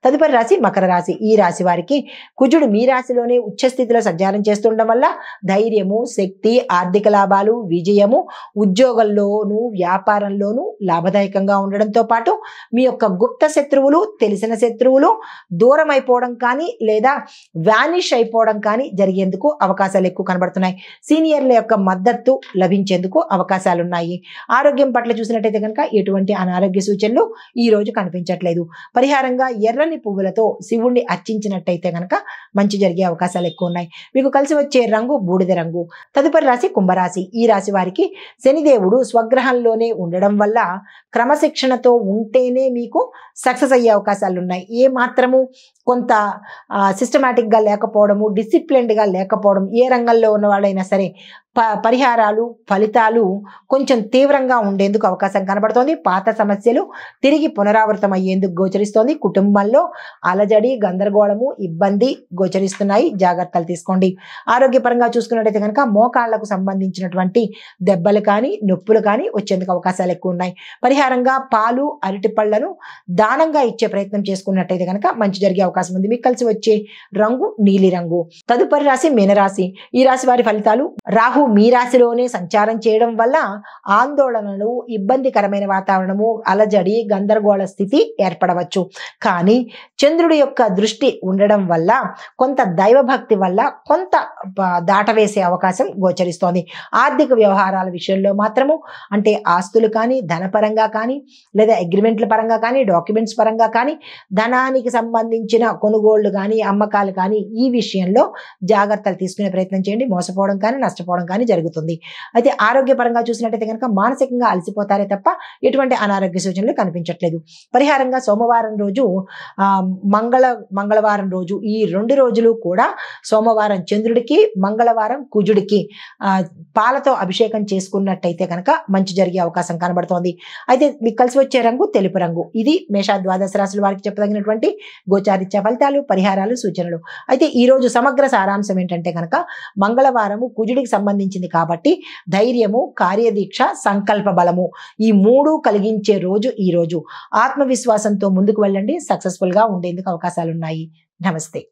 తదుపరి రాశి మకర రాశి. ఈ రాశి వారికి కుజుడు మీ రాశిలోనే ఉచ్చ స్థితిలో సంచారం చేస్తుండడం వల్ల ధైర్యము, శక్తి, ఆర్థిక లాభాలు, విజయము, ఉద్యోగంలోనూ వ్యాపారంలోనూ లాభదాయకంగా ఉండడంతో పాటు మీ యొక్క గుప్త శత్రువులు, తెలిసిన శత్రువులు దూరం అయిపోవడం కానీ లేదా వ్యానిష్ అయిపోవడం కానీ జరిగేందుకు అవకాశాలు ఎక్కువ కనబడుతున్నాయి. సీనియర్ల యొక్క మద్దతు లభించేందుకు అవకాశాలున్నాయి. ఆరోగ్యం పట్ల చూసినట్టయితే కనుక ఎటువంటి అనారోగ్య సూచనలు ఈ రోజు కనిపించట్లేదు. పరిహారంగా ఎర్రని పువ్వులతో శివుణ్ణి అర్చించినట్టయితే కనుక మంచి జరిగే అవకాశాలు ఎక్కువ ఉన్నాయి. మీకు కలిసి వచ్చే రంగు బూడిద రంగు. తదుపరి రాశి కుంభరాశి. ఈ రాశి వారికి శనిదేవుడు స్వగ్రహంలోనే ఉండడం వల్ల క్రమశిక్షణతో ఉంటేనే మీకు సక్సెస్ అయ్యే అవకాశాలు ఉన్నాయి. ఏ మాత్రము కొంత సిస్టమేటిక్గా లేకపోవడము, డిసిప్లిన్డ్గా లేకపోవడం, ఏ రంగంలో ఉన్న వాళ్ళైనా సరే పరిహారాలు, ఫలితాలు కొంచెం తీవ్రంగా ఉండేందుకు అవకాశం కనబడుతోంది. పాత సమస్యలు తిరిగి పునరావృతం అయ్యేందుకు గోచరిస్తోంది. కుటుంబంలో అలజడి, గందరగోళము, ఇబ్బంది గోచరిస్తున్నాయి. జాగ్రత్తలు తీసుకోండి. ఆరోగ్యపరంగా చూసుకున్నట్టయితే కనుక మోకాళ్లకు సంబంధించినటువంటి దెబ్బలు కానీ నొప్పులు కానీ వచ్చేందుకు అవకాశాలు ఎక్కువ ఉన్నాయి. పరిహారంగా పాలు, అరటి పళ్లను దానంగా ఇచ్చే ప్రయత్నం చేసుకున్నట్టయితే కనుక మంచి జరిగే అవకాశం ఉంది. మీకు కలిసి వచ్చే రంగు నీలి రంగు. తదుపరి రాశి మీనరాశి. ఈ రాశి వారి ఫలితాలు. రాహు మీ రాశిలోనే సంచారం చేయడం వల్ల ఆందోళనలు, ఇబ్బందికరమైన వాతావరణము, అలజడి, గందరగోళ స్థితి ఏర్పడవచ్చు. కానీ చంద్రుడి యొక్క దృష్టి ఉండడం వల్ల కొంత దైవభక్తి వల్ల కొంత దాటవేసే అవకాశం గోచరిస్తోంది. ఆర్థిక వ్యవహారాల విషయంలో మాత్రము అంటే ఆస్తులు కానీ, ధనపరంగా కానీ లేదా అగ్రిమెంట్ల పరంగా కానీ, డాక్యుమెంట్స్ పరంగా కానీ, ధనానికి సంబంధించిన కొనుగోళ్లు కానీ, అమ్మకాలు కానీ ఈ విషయంలో జాగ్రత్తలు తీసుకునే ప్రయత్నం చేయండి. మోసపోవడం కానీ, నష్టపోవడం కానీ జరుగుతుంది. అయితే ఆరోగ్యపరంగా చూసినట్టయితే కనుక మానసికంగా అలసిపోతారే తప్ప ఎటువంటి అనారోగ్య సూచనలు కనిపించట్లేదు. పరిహారంగా సోమవారం రోజు, మంగళవారం రోజు, ఈ 2 రోజులు కూడా సోమవారం చంద్రుడికి, మంగళవారం కుజుడికి పాలతో అభిషేకం చేసుకున్నట్టయితే కనుక మంచి జరిగే అవకాశం కనబడుతోంది. అయితే మీకు కలిసి వచ్చే రంగు తెలుపు రంగు. ఇది మేష ద్వాదశ రాశుల వారికి చెప్పదగినటువంటి గోచారిత్య ఫలితాలు, పరిహారాలు, సూచనలు. అయితే ఈ రోజు సమగ్ర సారాంశం ఏంటంటే కనుక మంగళవారము కుజుడికి సంబంధించింది కాబట్టి ధైర్యము, కార్యదీక్ష, సంకల్ప బలము ఈ 3 కలిగించే రోజు ఈ రోజు. ఆత్మవిశ్వాసంతో ముందుకు వెళ్ళండి. సక్సెస్ఫుల్ గా ఉండేందుకు అవకాశాలు ఉన్నాయి. నమస్తే.